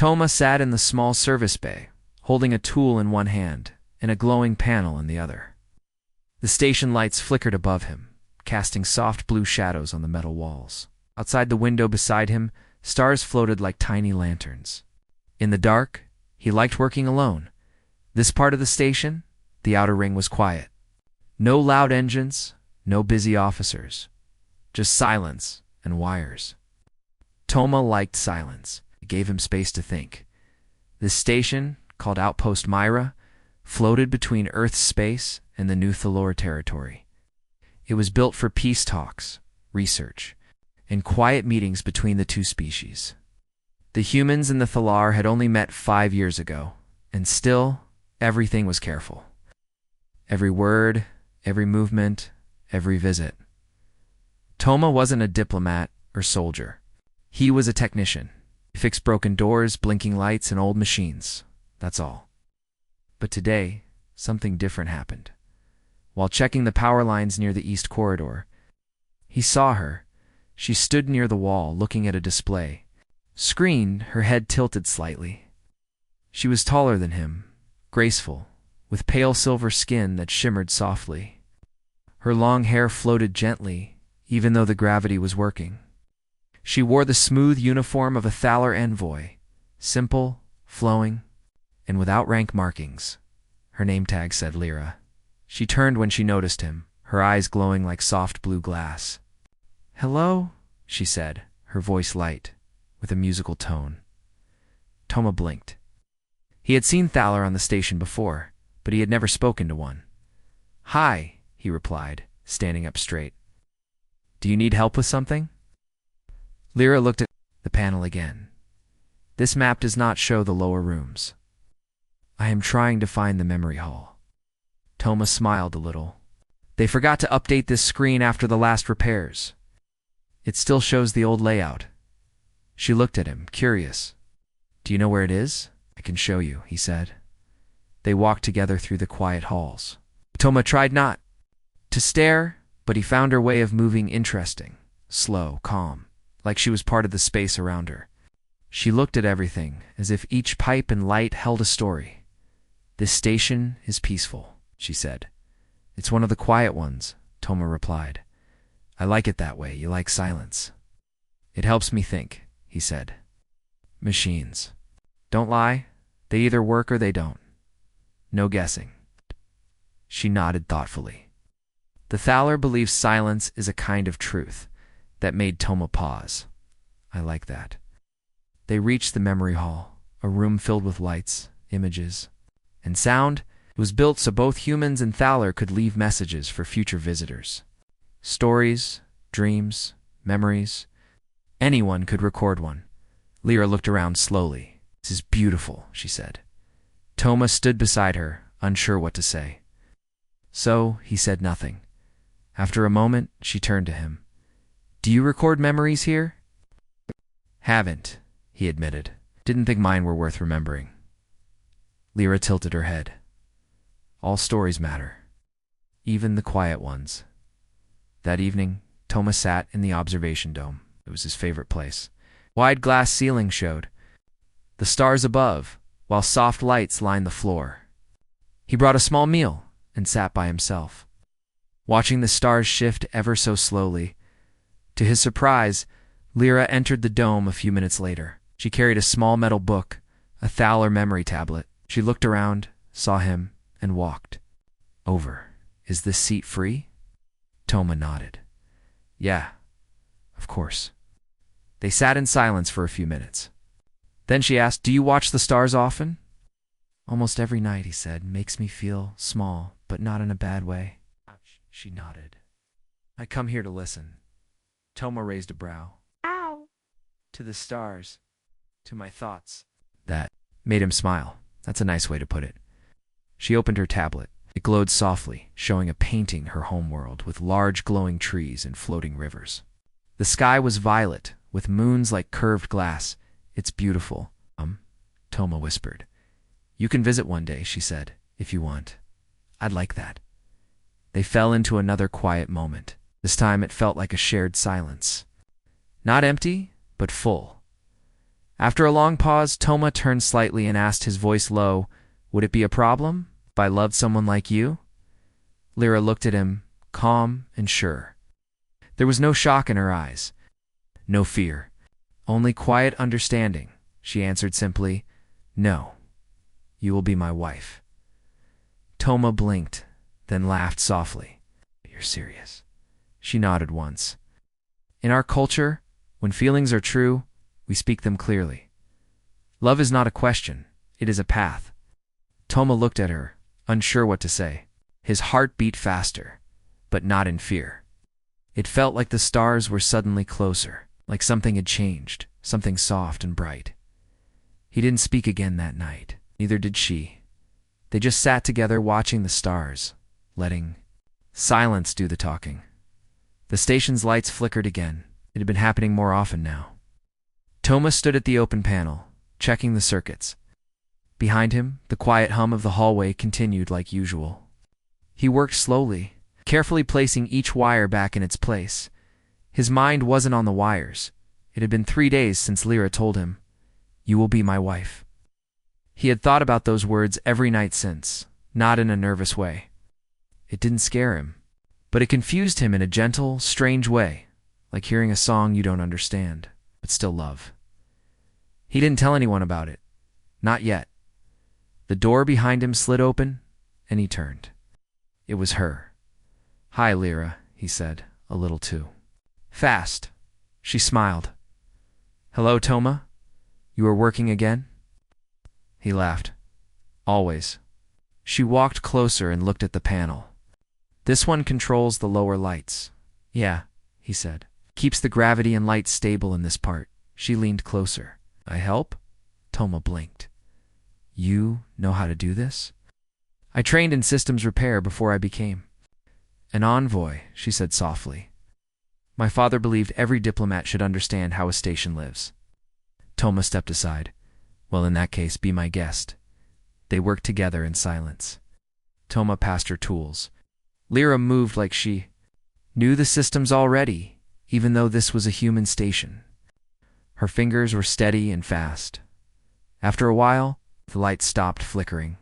Toma sat in the small service bay, holding a tool in one hand and a glowing panel in the other. The station lights flickered above him, casting soft blue shadows on the metal walls. Outside the window beside him, stars floated like tiny lanterns. In the dark, he liked working alone. This part of the station, the outer ring, was quiet. No loud engines, no busy officers. Just silence and wires. Toma liked silence. It gave him space to think. This station, called Outpost Myra, floated between Earth's space and the new Thalor territory. It was built for peace talks, research, and quiet meetings between the two species. The humans and the Thalar had only met 5 years ago, and still, everything was careful. Every word, every movement, every visit. Toma wasn't a diplomat or soldier. He was a technician. He fixed broken doors, blinking lights, and old machines. That's all. But today, something different happened. While checking the power lines near the east corridor, he saw her. She stood near the wall, looking at a display. Screen, her head tilted slightly. She was taller than him, graceful, with pale silver skin that shimmered softly. Her long hair floated gently, even though the gravity was working. She wore the smooth uniform of a Thalar envoy, simple, flowing, and without rank markings. Her name tag said Lyra. She turned when she noticed him, her eyes glowing like soft blue glass. "Hello," she said, her voice light, with a musical tone. Toma blinked. He had seen Thalar on the station before, but he had never spoken to one. "Hi," he replied, standing up straight. "Do you need help with something?" Lyra looked at the panel again. "This map does not show the lower rooms. I am trying to find the memory hall." Toma smiled a little. "They forgot to update this screen after the last repairs. It still shows the old layout." She looked at him, curious. "Do you know where it is?" "I can show you," he said. They walked together through the quiet halls. Toma tried not to stare, but he found her way of moving interesting, slow, calm, like she was part of the space around her. She looked at everything, as if each pipe and light held a story. "This station is peaceful," she said. "It's one of the quiet ones," Toma replied. "I like it that way. You like silence." "It helps me think," he said. "Machines. Don't lie. They either work or they don't. No guessing." She nodded thoughtfully. The Thalar believes silence is a kind of truth. That made Toma pause. "I like that." They reached the memory hall, a room filled with lights, images, and sound. It was built so both humans and Thalar could leave messages for future visitors. Stories, dreams, memories. Anyone could record one. Lyra looked around slowly. "This is beautiful," she said. Toma stood beside her, unsure what to say. So he said nothing. After a moment, she turned to him. "Do you record memories here?" "Haven't," he admitted. "Didn't think mine were worth remembering." Lyra tilted her head. "All stories matter, even the quiet ones." That evening, Toma sat in the observation dome. It was his favorite place. Wide glass ceiling showed the stars above, while soft lights lined the floor. He brought a small meal and sat by himself, watching the stars shift ever so slowly. To his surprise, Lyra entered the dome a few minutes later. She carried a small metal book, a Thalar memory tablet. She looked around, saw him, and walked over. "Is this seat free?" Toma nodded. "Yeah, of course." They sat in silence for a few minutes. Then she asked, "Do you watch the stars often?" "Almost every night," he said. "Makes me feel small, but not in a bad way." She nodded. "I come here to listen." Toma raised a brow. "Ow." "To the stars. To my thoughts." That made him smile. That's a nice way to put it. She opened her tablet. It glowed softly, showing a painting her homeworld with large glowing trees and floating rivers. The sky was violet, with moons like curved glass. "It's beautiful." Toma whispered. "You can visit one day," she said, "if you want." "I'd like that." They fell into another quiet moment. This time it felt like a shared silence. Not empty, but full. After a long pause, Toma turned slightly and asked, his voice low, "Would it be a problem if I loved someone like you?" Lyra looked at him, calm and sure. There was no shock in her eyes, no fear, only quiet understanding. She answered simply, "No, you will be my wife." Toma blinked, then laughed softly. "You're serious?" She nodded once. "In our culture, when feelings are true, we speak them clearly. Love is not a question, it is a path." Toma looked at her, unsure what to say. His heart beat faster, but not in fear. It felt like the stars were suddenly closer, like something had changed, something soft and bright. He didn't speak again that night, neither did she. They just sat together watching the stars, letting silence do the talking. The station's lights flickered again. It had been happening more often now. Toma stood at the open panel, checking the circuits. Behind him, the quiet hum of the hallway continued like usual. He worked slowly, carefully placing each wire back in its place. His mind wasn't on the wires. It had been 3 days since Lyra told him, "You will be my wife." He had thought about those words every night since, not in a nervous way. It didn't scare him, but it confused him in a gentle, strange way, like hearing a song you don't understand, but still love. He didn't tell anyone about it. Not yet. The door behind him slid open, and he turned. It was her. "Hi, Lyra," he said, a little too fast. She smiled. "Hello, Toma? You are working again?" He laughed. "Always." She walked closer and looked at the panel. "This one controls the lower lights." "Yeah," he said. "Keeps the gravity and light stable in this part." She leaned closer. "I help?" Toma blinked. "You know how to do this?" "I trained in systems repair before I became an envoy," she said softly. "My father believed every diplomat should understand how a station lives." Toma stepped aside. "Well, in that case, be my guest." They worked together in silence. Toma passed her tools. Lyra moved like she knew the systems already, even though this was a human station. Her fingers were steady and fast. After a while, the light stopped flickering.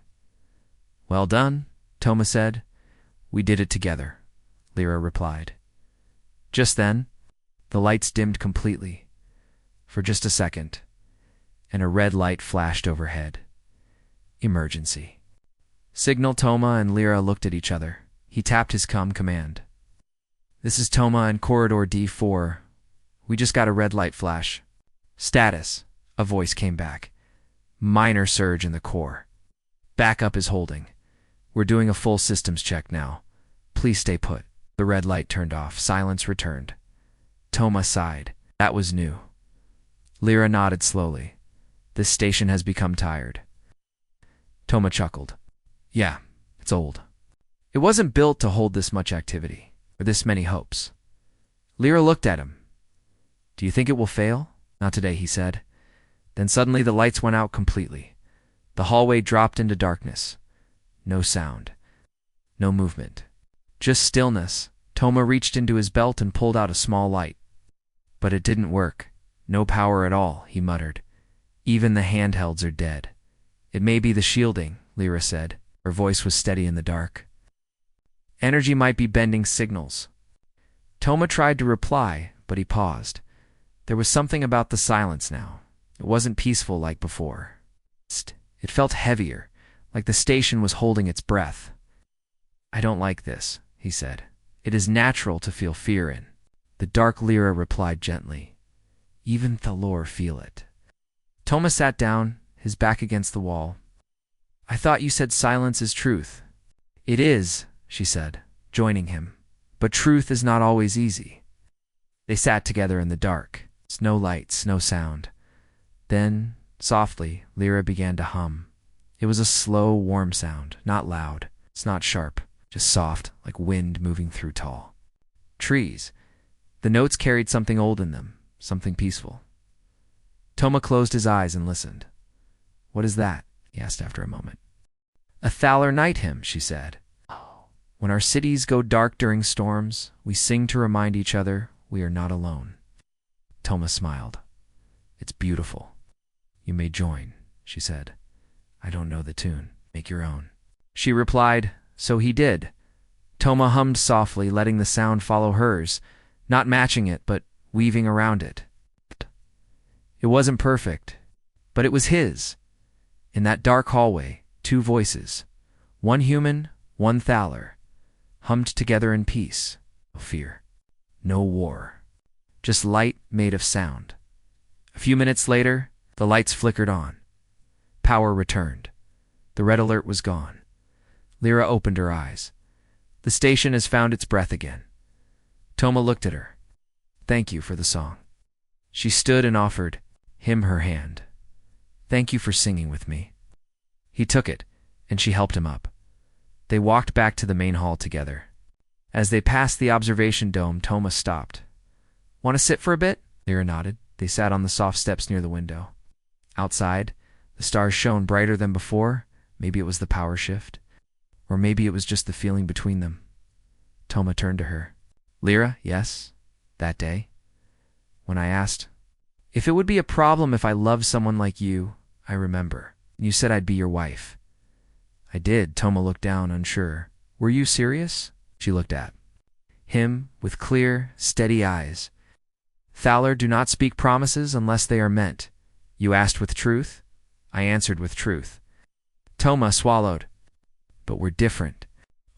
"Well done," Toma said. "We did it together," Lyra replied. Just then, the lights dimmed completely, for just a second, and a red light flashed overhead. Emergency. Signal. Toma and Lyra looked at each other. He tapped his command. "This is Toma in corridor D4. We just got a red light flash." "Status," a voice came back. "Minor surge in the core. Backup is holding. We're doing a full systems check now. Please stay put." The red light turned off. Silence returned. Toma sighed. That was new. Lyra nodded slowly. "This station has become tired." Toma chuckled. "Yeah, it's old. It wasn't built to hold this much activity, or this many hopes." Lyra looked at him. "Do you think it will fail?" "Not today," he said. Then suddenly the lights went out completely. The hallway dropped into darkness. No sound. No movement. Just stillness. Toma reached into his belt and pulled out a small light. "But it didn't work. No power at all," he muttered. "Even the handhelds are dead." "It may be the shielding," Lyra said. Her voice was steady in the dark. "Energy might be bending signals." Toma tried to reply, but he paused. There was something about the silence now. It wasn't peaceful like before. It felt heavier, like the station was holding its breath. "I don't like this," he said. "It is natural to feel fear in." The dark Lyra replied gently. "Even Thalor feel it." Toma sat down, his back against the wall. "I thought you said silence is truth." "It is," she said, joining him. "But truth is not always easy." They sat together in the dark. No lights, no sound. Then, softly, Lyra began to hum. It was a slow, warm sound, not loud. It's not sharp, just soft, like wind moving through tall trees. The notes carried something old in them, something peaceful. Toma closed his eyes and listened. "What is that?" he asked after a moment. "A Thaler night hymn," she said. "When our cities go dark during storms, we sing to remind each other we are not alone." Toma smiled. "It's beautiful." You may join, she said. I don't know the tune. Make your own. She replied, so he did. Toma hummed softly, letting the sound follow hers, not matching it, but weaving around it. It wasn't perfect, but it was his. In that dark hallway, two voices, one human, one Thaler, hummed together in peace. No fear, no war, just light made of sound. A few minutes later, the lights flickered on. Power returned. The red alert was gone. Lyra opened her eyes. The station has found its breath again. Toma looked at her. Thank you for the song. She stood and offered him her hand. Thank you for singing with me. He took it, and she helped him up. They walked back to the main hall together. As they passed the observation dome, Toma stopped. Want to sit for a bit? Lyra nodded. They sat on the soft steps near the window. Outside, the stars shone brighter than before. Maybe it was the power shift. Or maybe it was just the feeling between them. Toma turned to her. Lyra, yes, that day. When I asked, if it would be a problem if I loved someone like you, I remember. You said I'd be your wife. I did. Toma looked down, unsure. Were you serious? She looked at him with clear, steady eyes. Thaler do not speak promises unless they are meant. You asked with truth? I answered with truth. Toma swallowed. But we're different.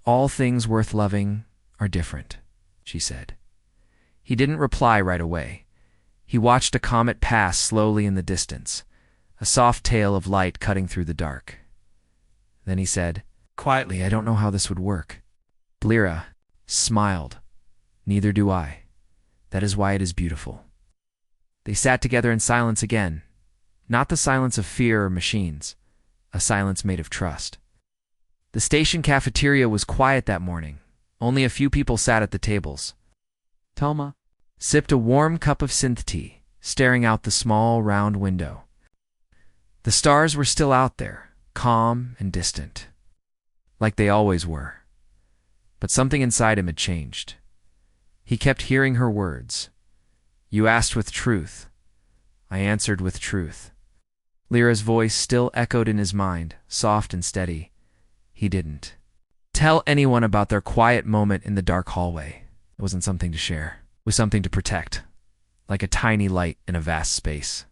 All things worth loving are different, she said. He didn't reply right away. He watched a comet pass slowly in the distance, a soft tail of light cutting through the dark. Then he said, quietly, I don't know how this would work. Lyra smiled. Neither do I. That is why it is beautiful. They sat together in silence again, not the silence of fear or machines, a silence made of trust. The station cafeteria was quiet that morning. Only a few people sat at the tables. Toma sipped a warm cup of synth tea, staring out the small, round window. The stars were still out there, calm and distant, like they always were. But something inside him had changed. He kept hearing her words. You asked with truth. I answered with truth. Lyra's voice still echoed in his mind, soft and steady. He didn't tell anyone about their quiet moment in the dark hallway. It wasn't something to share. It was something to protect, like a tiny light in a vast space.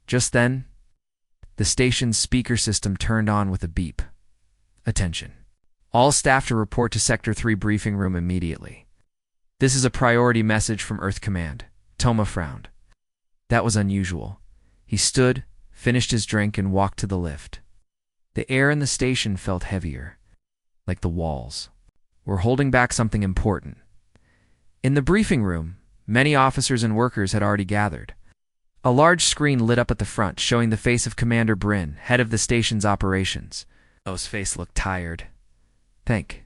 Just then, the station's speaker system turned on with a beep. Attention. All staff to report to Sector 3 briefing room immediately. This is a priority message from Earth Command. Toma frowned. That was unusual. He stood, finished his drink, and walked to the lift. The air in the station felt heavier, like the walls were holding back something important. In the briefing room, many officers and workers had already gathered. A large screen lit up at the front, showing the face of Commander Bryn, head of the station's operations. O's face looked tired. Thank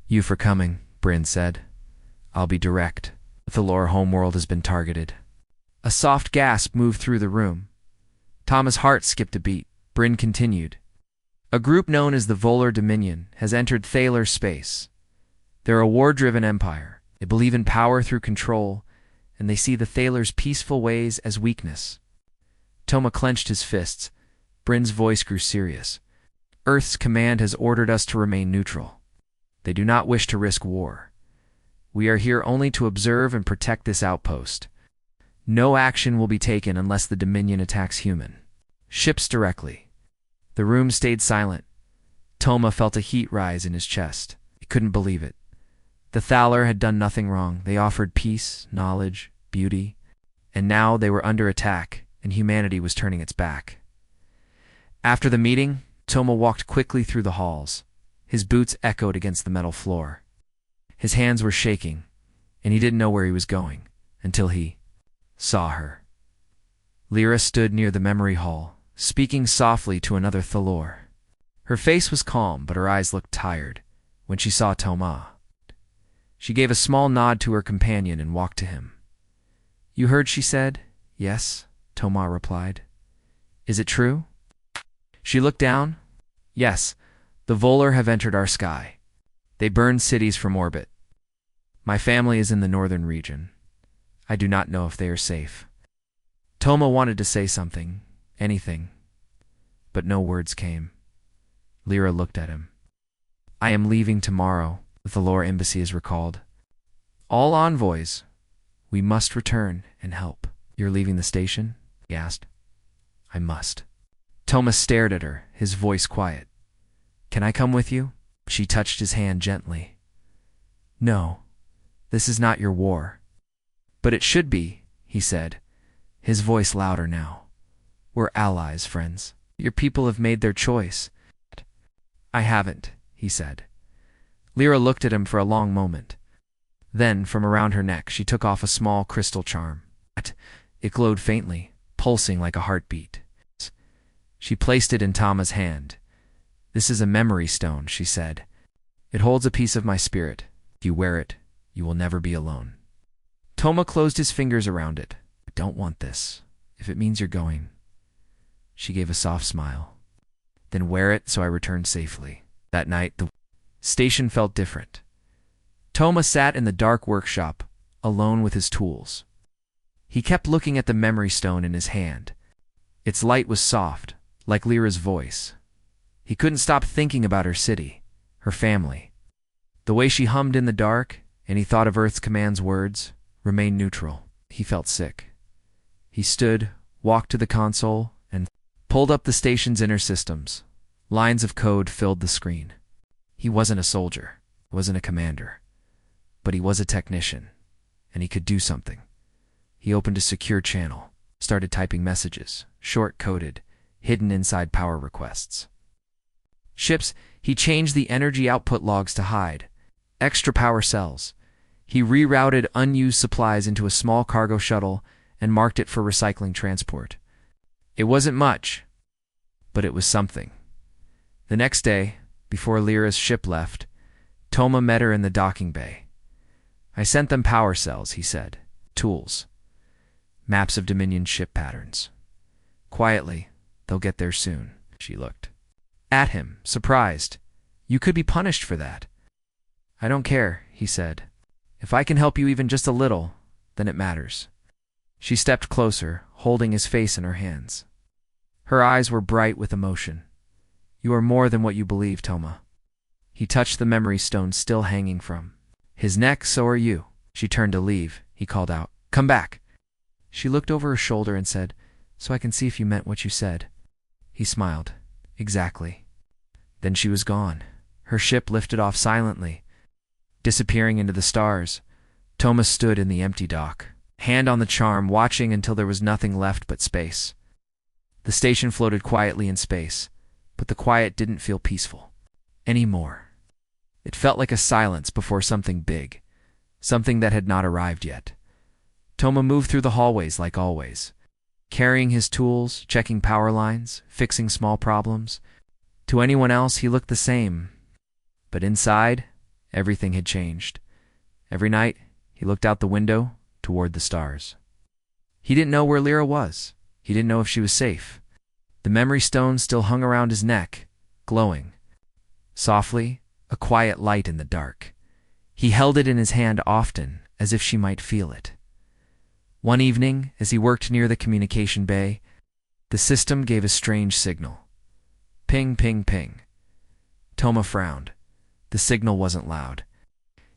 you for coming, Bryn said. I'll be direct. The Thalor homeworld has been targeted. A soft gasp moved through the room. Toma's heart skipped a beat. Bryn continued. A group known as the Volar Dominion has entered Thaler space. They're a war-driven empire. They believe in power through control, and they see the Thaler's peaceful ways as weakness. Toma clenched his fists. Bryn's voice grew serious. Earth's command has ordered us to remain neutral. They do not wish to risk war. We are here only to observe and protect this outpost. No action will be taken unless the Dominion attacks human ships directly. The room stayed silent. Toma felt a heat rise in his chest. He couldn't believe it. The Thaler had done nothing wrong. They offered peace, knowledge, beauty, and now they were under attack, and humanity was turning its back. After the meeting, Toma walked quickly through the halls. His boots echoed against the metal floor. His hands were shaking, and he didn't know where he was going, until he saw her. Lyra stood near the memory hall, speaking softly to another Thalor. Her face was calm, but her eyes looked tired when she saw Toma. She gave a small nod to her companion and walked to him. You heard, she said. Yes, Toma replied. Is it true? She looked down. Yes, the Volar have entered our sky. They burned cities from orbit. My family is in the northern region. I do not know if they are safe. Toma wanted to say something, anything. But no words came. Lyra looked at him. I am leaving tomorrow, the Thalor embassy is recalled. All envoys. We must return and help. You're leaving the station? He asked. I must. Thomas stared at her, his voice quiet. Can I come with you? She touched his hand gently. No, this is not your war. But it should be, he said, his voice louder now. We're allies, friends. Your people have made their choice. I haven't, he said. Lyra looked at him for a long moment. Then, from around her neck, she took off a small crystal charm. It glowed faintly, pulsing like a heartbeat. She placed it in Tama's hand. This is a memory stone, she said. It holds a piece of my spirit. If you wear it, you will never be alone. Toma closed his fingers around it. I don't want this, if it means you're going. She gave a soft smile. Then wear it so I return safely. That night, the station felt different. Toma sat in the dark workshop, alone with his tools. He kept looking at the memory stone in his hand. Its light was soft, like Lyra's voice. He couldn't stop thinking about her city, her family. The way she hummed in the dark, and he thought of Earth's command's words, remained neutral. He felt sick. He stood, walked to the console, and pulled up the station's inner systems. Lines of code filled the screen. He wasn't a soldier, wasn't a commander. But he was a technician, and he could do something. He opened a secure channel, started typing messages, short-coded, hidden inside power requests. Ships, he changed the energy output logs to hide. Extra power cells. He rerouted unused supplies into a small cargo shuttle and marked it for recycling transport. It wasn't much, but it was something. The next day, before Lyra's ship left, Toma met her in the docking bay. I sent them power cells, he said. Tools. Maps of Dominion ship patterns. Quietly, they'll get there soon. She looked at him, surprised. You could be punished for that. I don't care, he said. If I can help you even just a little, then it matters. She stepped closer, holding his face in her hands. Her eyes were bright with emotion. You are more than what you believe, Toma. He touched the memory stone still hanging from his neck. So are you. She turned to leave. He called out, Come back. She looked over her shoulder and said, So I can see if you meant what you said. He smiled. Exactly. Then she was gone. Her ship lifted off silently, disappearing into the stars. Toma stood in the empty dock, hand on the charm, watching until there was nothing left but space. The station floated quietly in space, but the quiet didn't feel peaceful anymore. It felt like a silence before something big, something that had not arrived yet. Toma moved through the hallways like always, carrying his tools, checking power lines, fixing small problems. To anyone else, he looked the same. But inside, everything had changed. Every night, he looked out the window toward the stars. He didn't know where Lyra was. He didn't know if she was safe. The memory stone still hung around his neck, glowing. Softly, a quiet light in the dark. He held it in his hand often, as if she might feel it. One evening, as he worked near the communication bay, the system gave a strange signal. Ping, ping, ping. Toma frowned. The signal wasn't loud.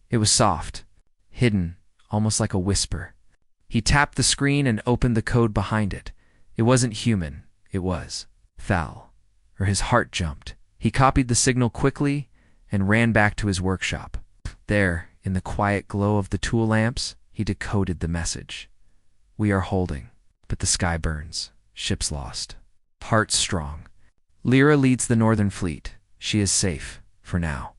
It was soft, hidden, almost like a whisper. He tapped the screen and opened the code behind it. It wasn't human. It was Thal, or his heart jumped. He copied the signal quickly and ran back to his workshop. There, in the quiet glow of the tool lamps, he decoded the message. We are holding, but the sky burns. Ships lost. Hearts strong. Lyra leads the Northern Fleet. She is safe, for now.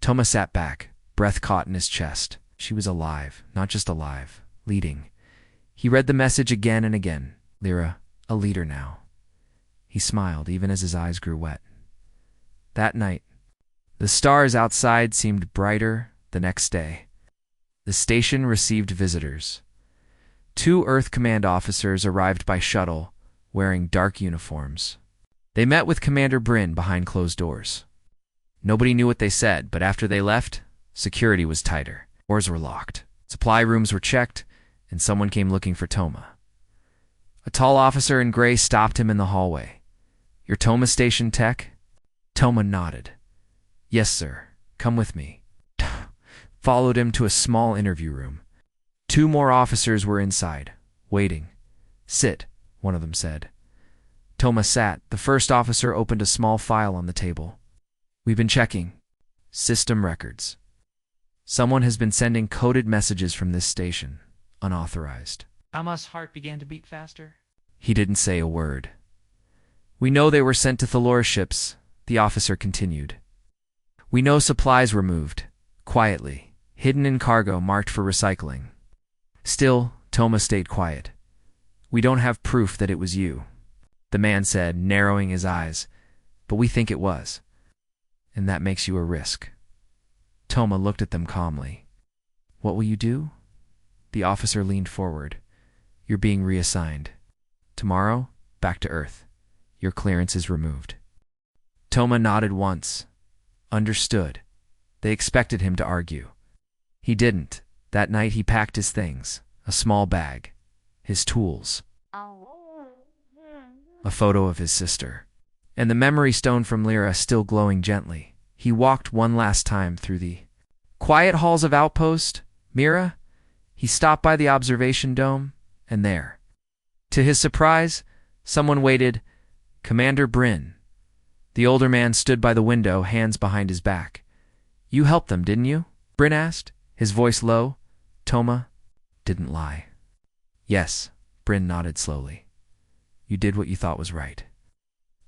Toma sat back, breath caught in his chest. She was alive, not just alive, leading. He read the message again and again. Lyra, a leader now. He smiled, even as his eyes grew wet. That night, the stars outside seemed brighter the next day. The station received visitors. 2 Earth Command officers arrived by shuttle, wearing dark uniforms. They met with Commander Bryn behind closed doors. Nobody knew what they said, but after they left, security was tighter. Doors were locked. Supply rooms were checked, and someone came looking for Toma. A tall officer in gray stopped him in the hallway. "You're Toma Station Tech?" Toma nodded. "Yes, sir. Come with me." Followed him to a small interview room. 2 more officers were inside, waiting. "Sit," one of them said. Toma sat. The first officer opened a small file on the table. "We've been checking. System records. Someone has been sending coded messages from this station, unauthorized." Tama's heart began to beat faster. He didn't say a word. "We know they were sent to Thalor ships," the officer continued. "We know supplies were moved, quietly, hidden in cargo marked for recycling. Still," Toma stayed quiet. "We don't have proof that it was you," the man said, narrowing his eyes. "But we think it was. And that makes you a risk." Toma looked at them calmly. "What will you do?" The officer leaned forward. "You're being reassigned. Tomorrow, back to Earth. Your clearance is removed." Toma nodded once. Understood. They expected him to argue. He didn't. That night he packed his things, a small bag, his tools, a photo of his sister, and the memory stone from Lyra still glowing gently. He walked one last time through the quiet halls of Outpost Mira. He stopped by the observation dome, and there, to his surprise, someone waited. Commander Bryn. The older man stood by the window, hands behind his back. "You helped them, didn't you?" Bryn asked, his voice low. Toma didn't lie. "Yes," Bryn nodded slowly. "You did what you thought was right."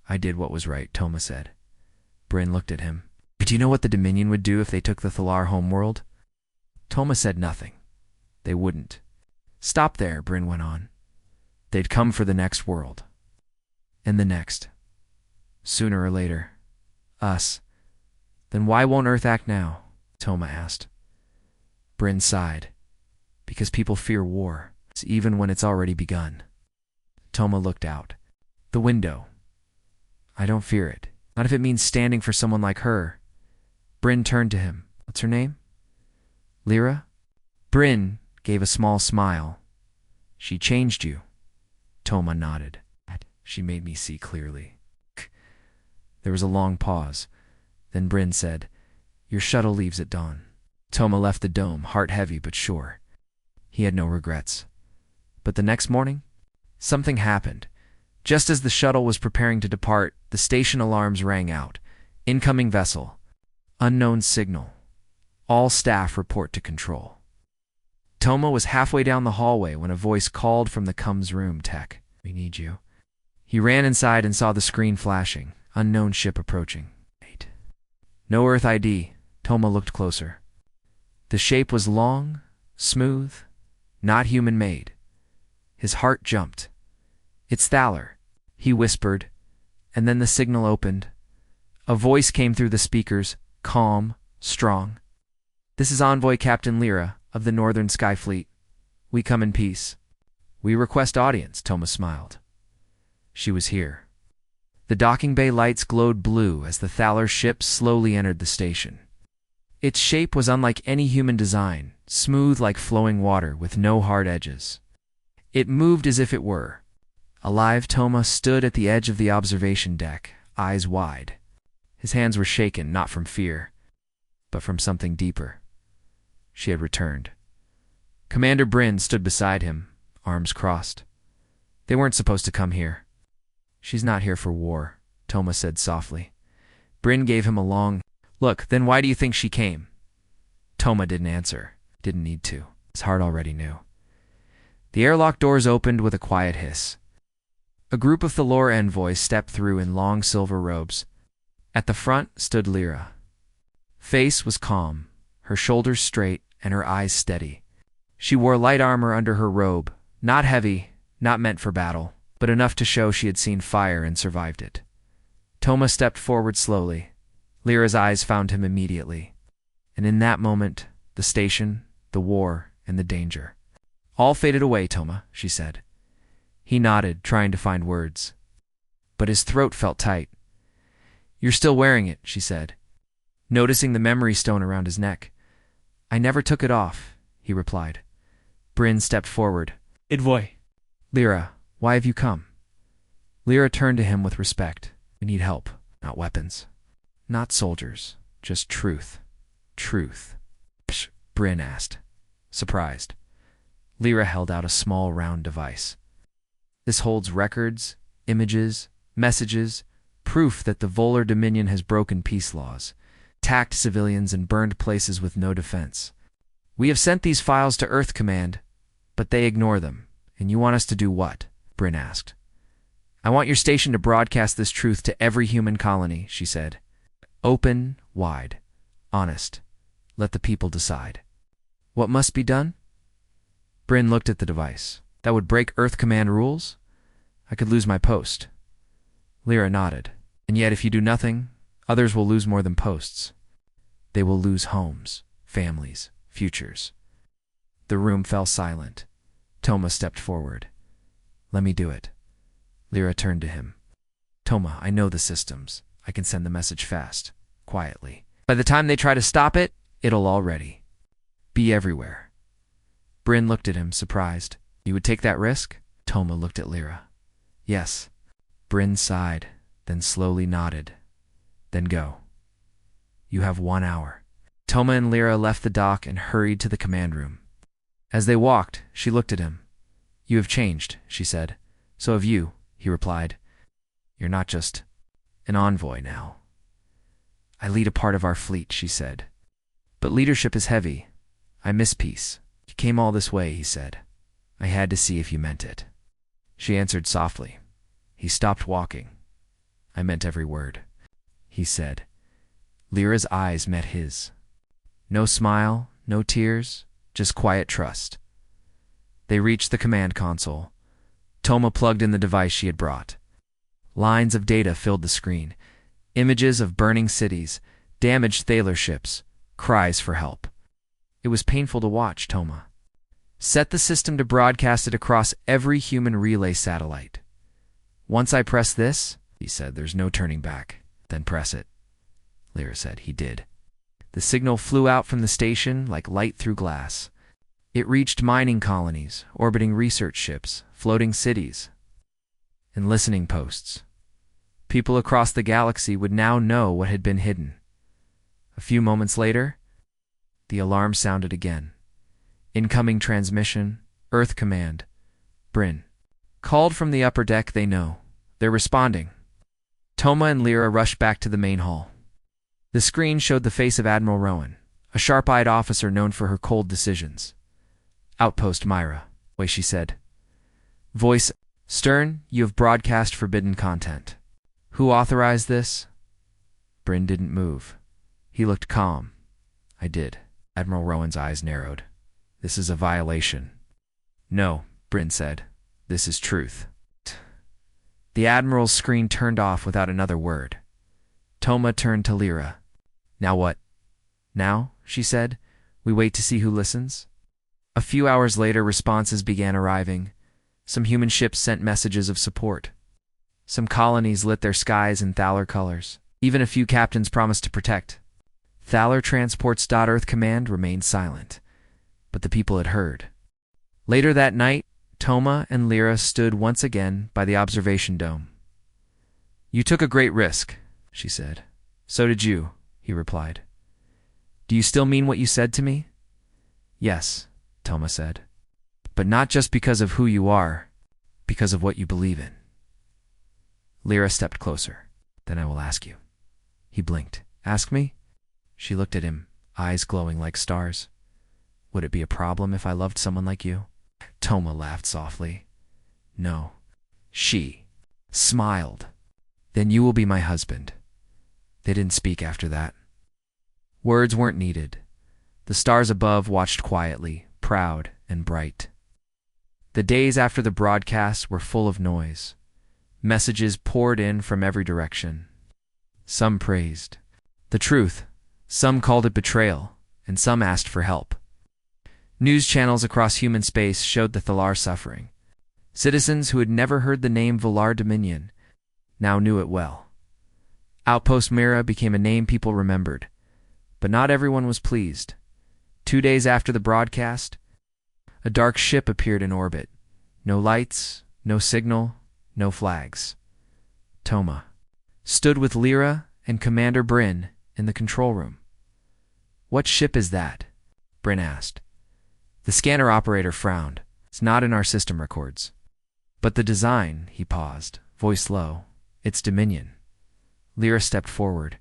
"I did what was right," Toma said. Bryn looked at him. "Do you know what the Dominion would do if they took the Thalar homeworld?" Toma said nothing. They wouldn't. "Stop there," Bryn went on. "They'd come for the next world. And the next. Sooner or later. Us. Then why won't Earth act now?" Toma asked. Bryn sighed. "Because people fear war, even when it's already begun." Toma looked out. "The window. I don't fear it. Not if it means standing for someone like her." Bryn turned to him. "What's her name?" "Lyra?" Bryn gave a small smile. "She changed you." Toma nodded. "She made me see clearly." There was a long pause. Then Bryn said, "Your shuttle leaves at dawn." Toma left the dome, heart heavy but sure. He had no regrets. But the next morning, something happened. Just as the shuttle was preparing to depart, the station alarms rang out. "Incoming vessel. Unknown signal. All staff report to control." Toma was halfway down the hallway when a voice called from the comms room. "Tech, we need you." He ran inside and saw the screen flashing. Unknown ship approaching. Wait. No Earth ID. Toma looked closer. The shape was long, smooth, not human-made. His heart jumped. "It's Thalar," he whispered, and then the signal opened. A voice came through the speakers, calm, strong. "This is Envoy Captain Lyra of the Northern Sky Fleet. We come in peace." "We request audience," Toma smiled. She was here. The docking bay lights glowed blue as the Thalar ship slowly entered the station. Its shape was unlike any human design, smooth like flowing water with no hard edges. It moved as if it were. Alive, Toma stood at the edge of the observation deck, eyes wide. His hands were shaken, not from fear, but from something deeper. She had returned. Commander Bryn stood beside him, arms crossed. "They weren't supposed to come here." "She's not here for war," Toma said softly. Bryn gave him a long look. "Then why do you think she came?" Toma didn't answer. Didn't need to. His heart already knew. The airlock doors opened with a quiet hiss. A group of Thalor envoys stepped through in long silver robes. At the front stood Lyra. Face was calm, her shoulders straight and her eyes steady. She wore light armor under her robe, not heavy, not meant for battle, but enough to show she had seen fire and survived it. Toma stepped forward slowly. Lyra's eyes found him immediately. And in that moment, the station, the war, and the danger all faded away, Toma, she said. He nodded, trying to find words. But his throat felt tight. "You're still wearing it," she said, noticing the memory stone around his neck. "I never took it off," he replied. Bryn stepped forward. "Idvoy." "Lyra, Why have you come? Lyra turned to him with respect. We need help, not weapons. Not soldiers, just truth. Truth. Psh, Bryn asked, surprised. Lyra held out a small round device. This holds records, images, messages, proof that the Volar Dominion has broken peace laws, attacked civilians and burned places with no defense. We have sent these files to Earth Command, but they ignore them. And you want us to do what? Bryn asked. I want your station to broadcast this truth to every human colony, she said. Open, wide, honest. Let the people decide. What must be done? Bryn looked at the device. That would break Earth Command rules? I could lose my post. Lyra nodded. And yet if you do nothing, others will lose more than posts. They will lose homes, families, futures. The room fell silent. Toma stepped forward. Let me do it. Lyra turned to him. Toma, I know the systems. I can send the message fast, quietly. By the time they try to stop it, it'll already be everywhere. Bryn looked at him, surprised. You would take that risk? Toma looked at Lyra. Yes. Bryn sighed, then slowly nodded. Then go. You have 1 hour. Toma and Lyra left the dock and hurried to the command room. As they walked, she looked at him. You have changed, she said. So have you, he replied. You're not just an envoy now. I lead a part of our fleet, she said. But leadership is heavy. I miss peace. You came all this way, he said. I had to see if you meant it. She answered softly. He stopped walking. I meant every word, he said. Lyra's eyes met his. No smile, no tears, just quiet trust. They reached the command console. Toma plugged in the device she had brought. Lines of data filled the screen. Images of burning cities, damaged Thaler ships, cries for help. It was painful to watch, Toma. Set the system to broadcast it across every human relay satellite. Once I press this, he said, there's no turning back. Then press it. Lyra said. He did. The signal flew out from the station like light through glass. It reached mining colonies, orbiting research ships, floating cities, and listening posts. People across the galaxy would now know what had been hidden. A few moments later, the alarm sounded again. Incoming transmission, Earth Command, Bryn. Called from the upper deck, they know. They're responding. Toma and Lyra rushed back to the main hall. The screen showed the face of Admiral Rowan, a sharp-eyed officer known for her cold decisions. Outpost Myra, way she said. Voice, Stern, you have broadcast forbidden content. Who authorized this? Bryn didn't move. He looked calm. I did. Admiral Rowan's eyes narrowed. This is a violation. No, Bryn said. This is truth. The Admiral's screen turned off without another word. Toma turned to Lyra. Now what? Now, she said, we wait to see who listens? A few hours later, responses began arriving. Some human ships sent messages of support. Some colonies lit their skies in Thaler colors. Even a few captains promised to protect. Thaler transports Earth Command remained silent, but the people had heard. Later that night, Toma and Lyra stood once again by the observation dome. You took a great risk, she said. So did you, he replied. Do you still mean what you said to me? Yes, Toma said. But not just because of who you are, because of what you believe in. Lyra stepped closer. Then I will ask you. He blinked. Ask me? She looked at him, eyes glowing like stars. Would it be a problem if I loved someone like you? Toma laughed softly. No. She smiled. Then you will be my husband. They didn't speak after that. Words weren't needed. The stars above watched quietly, proud and bright. The days after the broadcast were full of noise. Messages poured in from every direction. Some praised the truth, some called it betrayal, and some asked for help. News channels across human space showed the Thalar suffering. Citizens who had never heard the name Volar Dominion now knew it well. Outpost Myra became a name people remembered, but not everyone was pleased. 2 days after the broadcast, a dark ship appeared in orbit. No lights, No signal, no flags. Toma stood with Lyra and Commander Bryn in the control room. "What ship is that?" Bryn asked. The scanner operator frowned. "It's not in our system records." "But the design," he paused, voice low. "It's Dominion." Lyra stepped forward.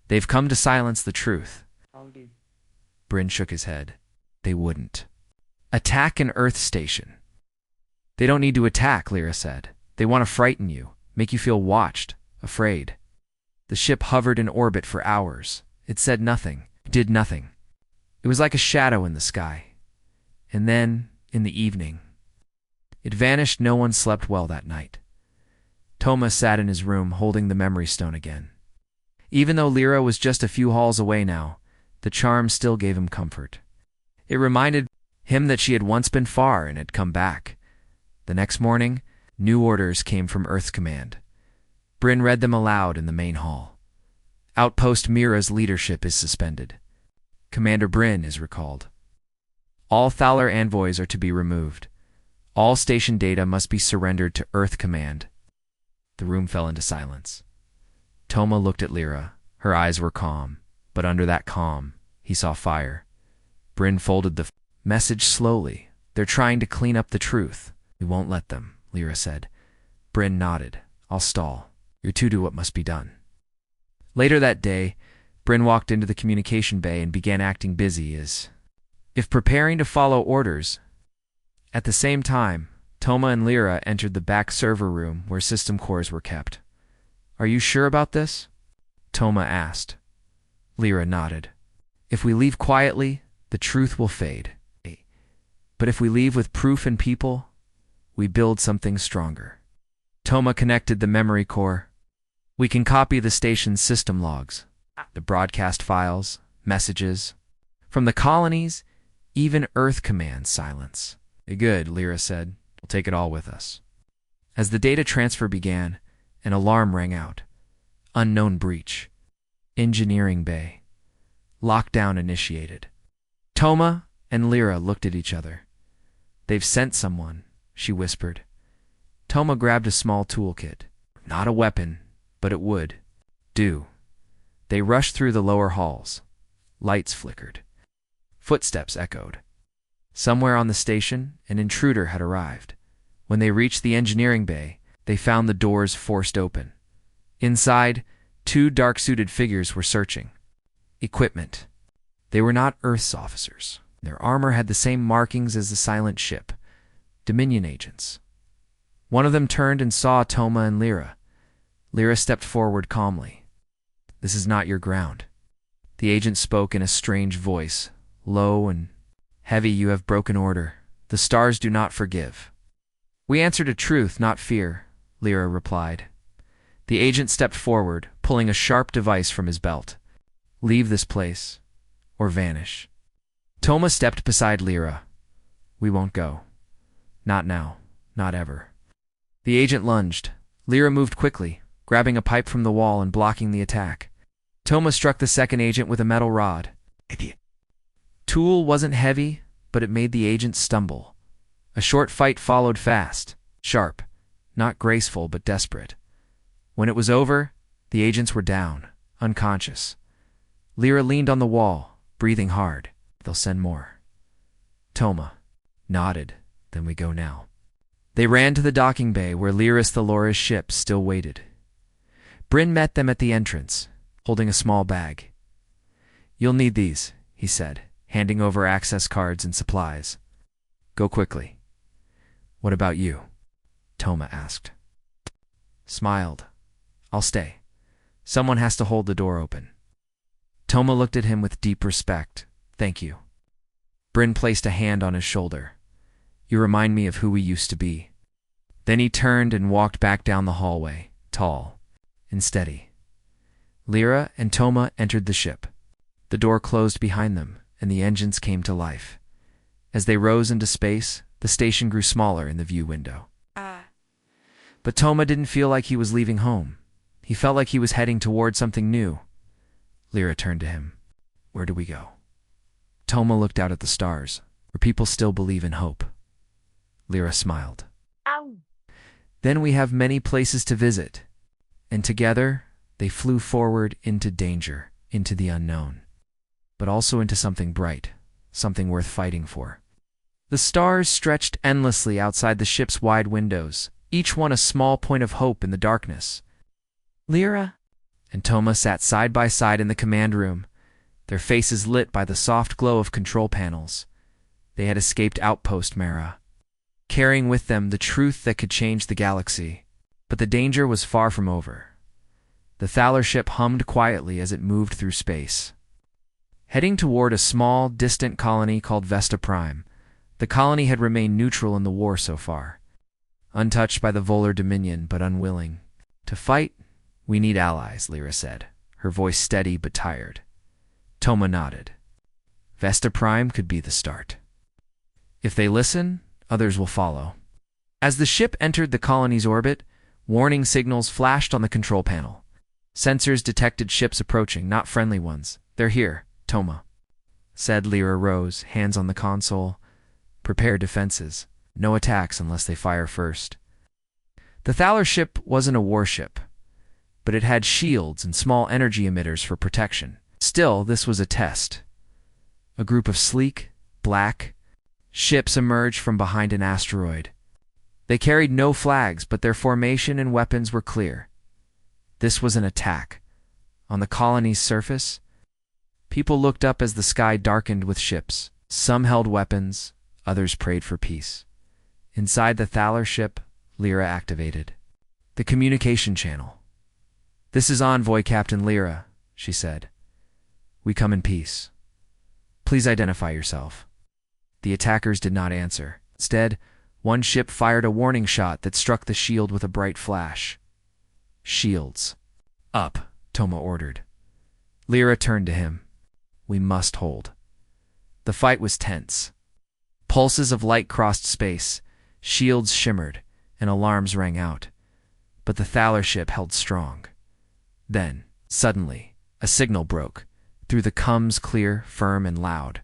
"They've come to silence the truth." Bryn shook his head. "They wouldn't. Attack an Earth station." "They don't need to attack," Lyra said. "They want to frighten you, make you feel watched, afraid." The ship hovered in orbit for hours. It said nothing, did nothing. It was like a shadow in the sky. And then, in the evening, it vanished. No one slept well that night. Toma sat in his room holding the memory stone again. Even though Lyra was just a few halls away now, the charm still gave him comfort. It reminded him that she had once been far and had come back. The next morning, new orders came from Earth's command. Bryn read them aloud in the main hall. Outpost Mira's leadership is suspended. Commander Bryn is recalled. All Thaler envoys are to be removed. All station data must be surrendered to Earth command. The room fell into silence. Toma looked at Lyra. Her eyes were calm, but under that calm, he saw fire. Bryn folded the message slowly. "They're trying to clean up the truth." "We won't let them," Lyra said. Bryn nodded. "I'll stall. You're to do what must be done." Later that day, Bryn walked into the communication bay and began acting busy as if preparing to follow orders. At the same time, Toma and Lyra entered the back server room where system cores were kept. "Are you sure about this?" Toma asked. Lyra nodded. "If we leave quietly, the truth will fade. But if we leave with proof and people, we build something stronger." Toma connected the memory core. "We can copy the station's system logs, the broadcast files, messages. From the colonies, even Earth commands silence." "Good," Lyra said. "We'll take it all with us." As the data transfer began, an alarm rang out. Unknown breach. Engineering bay. Lockdown initiated. Toma and Lyra looked at each other. "They've sent someone," she whispered. Toma grabbed a small toolkit. Not a weapon, but it would do. They rushed through the lower halls. Lights flickered. Footsteps echoed. Somewhere on the station, an intruder had arrived. When they reached the engineering bay, they found the doors forced open. Inside, two dark-suited figures were searching. Equipment. They were not Earth's officers. Their armor had the same markings as the silent ship. Dominion agents. One of them turned and saw Toma and Lyra. Lyra stepped forward calmly. "This is not your ground." The agent spoke in a strange voice, low and heavy. "You have broken order. The stars do not forgive." "We answer to truth, not fear," Lyra replied. The agent stepped forward, pulling a sharp device from his belt. "Leave this place, or vanish." Toma stepped beside Lyra. "We won't go. Not now. Not ever." The agent lunged. Lyra moved quickly, grabbing a pipe from the wall and blocking the attack. Toma struck the second agent with a metal rod. Idiot. Tool wasn't heavy, but it made the agent stumble. A short fight followed fast, sharp, not graceful but desperate. When it was over, the agents were down, unconscious. Lyra leaned on the wall, breathing hard. "They'll send more." Toma nodded. "Then we go now." They ran to the docking bay where Lyris Thalora's ship still waited. Bryn met them at the entrance, holding a small bag. "You'll need these," he said, handing over access cards and supplies. "Go quickly." "What about you?" Toma asked. Smiled. "I'll stay. Someone has to hold the door open." Toma looked at him with deep respect. "Thank you." Bryn placed a hand on his shoulder. "You remind me of who we used to be." Then he turned and walked back down the hallway, tall and steady. Lyra and Toma entered the ship. The door closed behind them, and the engines came to life. As they rose into space, the station grew smaller in the view window. But Toma didn't feel like he was leaving home. He felt like he was heading toward something new. Lyra turned to him. "Where do we go?" Toma looked out at the stars, where people still believe in hope. Lyra smiled. Ow. Then we have many places to visit. And together, they flew forward into danger, into the unknown, but also into something bright, something worth fighting for. The stars stretched endlessly outside the ship's wide windows, each one a small point of hope in the darkness. Lyra and Toma sat side by side in the command room, their faces lit by the soft glow of control panels. They had escaped Outpost Mara, carrying with them the truth that could change the galaxy. But the danger was far from over. The Thaler ship hummed quietly as it moved through space, heading toward a small, distant colony called Vesta Prime. The colony had remained neutral in the war so far, untouched by the Volar Dominion but unwilling. To fight, we need allies, Lyra said, her voice steady but tired. Toma nodded. Vesta Prime could be the start. If they listen, others will follow. As the ship entered the colony's orbit, warning signals flashed on the control panel. Sensors detected ships approaching, not friendly ones. They're here, Toma said. Lyra rose, hands on the console. Prepare defenses. No attacks unless they fire first. The Thaler ship wasn't a warship, but it had shields and small energy emitters for protection. Still, this was a test. A group of sleek, black ships emerged from behind an asteroid. They carried no flags, but their formation and weapons were clear. This was an attack. On the colony's surface, people looked up as the sky darkened with ships. Some held weapons, others prayed for peace. Inside the Thaler ship, Lyra activated the communication channel. "This is Envoy Captain Lyra," she said. "We come in peace. Please identify yourself." The attackers did not answer. Instead, one ship fired a warning shot that struck the shield with a bright flash. "Shields up," Toma ordered. Lyra turned to him. "We must hold." The fight was tense. Pulses of light crossed space, shields shimmered, and alarms rang out. But the Thaler ship held strong. Then, suddenly, a signal broke. Through the comms, clear, firm, and loud.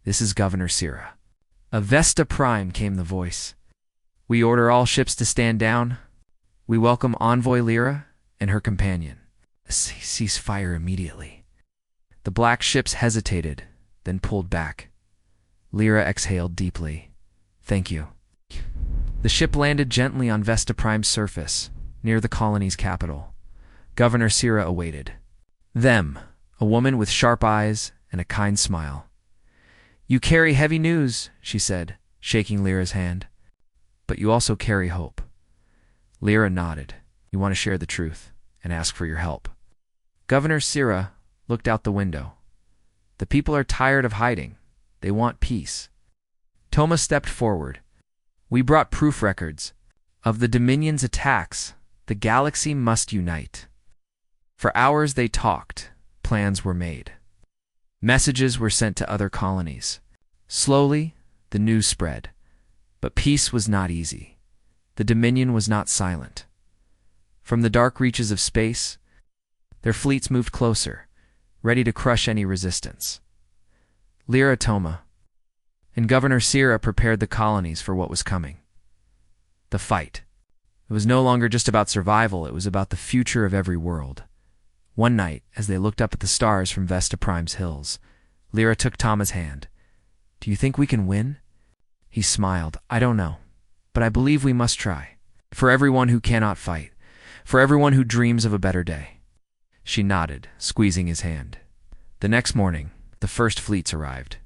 "This is Governor Sira." Of Vesta Prime came the voice. "We order all ships to stand down. We welcome Envoy Lyra and her companion. Cease fire immediately." The black ships hesitated, then pulled back. Lyra exhaled deeply. "Thank you." The ship landed gently on Vesta Prime's surface, near the colony's capital. Governor Sira awaited them, a woman with sharp eyes and a kind smile. "You carry heavy news," she said, shaking Lyra's hand. "But you also carry hope." Lyra nodded. "You want to share the truth and ask for your help." Governor Sira looked out the window. "The people are tired of hiding. They want peace." Toma stepped forward. "We brought proof records of the Dominion's attacks. The galaxy must unite." For hours they talked. Plans were made. Messages were sent to other colonies. Slowly, the news spread. But peace was not easy. The Dominion was not silent. From the dark reaches of space, their fleets moved closer, ready to crush any resistance. Lyra, Toma, and Governor Sira prepared the colonies for what was coming. The fight. It was no longer just about survival, it was about the future of every world. One night, as they looked up at the stars from Vesta Prime's hills, Lyra took Toma's hand. "Do you think we can win?" He smiled. "I don't know, but I believe we must try. For everyone who cannot fight, for everyone who dreams of a better day." She nodded, squeezing his hand. The next morning, the first fleets arrived.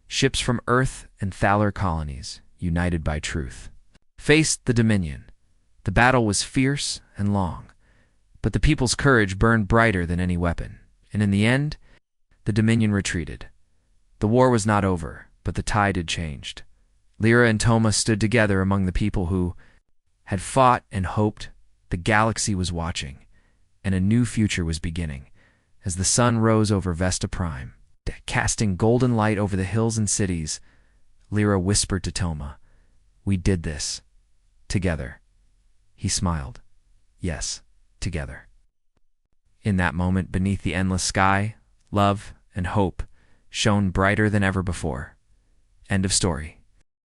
Ships from Earth and Thaler colonies, united by truth, faced the Dominion. The battle was fierce and long, but the people's courage burned brighter than any weapon. And in the end, the Dominion retreated. The war was not over, but the tide had changed. Lyra and Toma stood together among the people who had fought and hoped. The galaxy was watching, and a new future was beginning. As the sun rose over Vesta Prime, casting golden light over the hills and cities, Lyra whispered to Toma, "We did this. Together." He smiled. "Yes, together." In that moment, beneath the endless sky, love and hope shone brighter than ever before. End of story.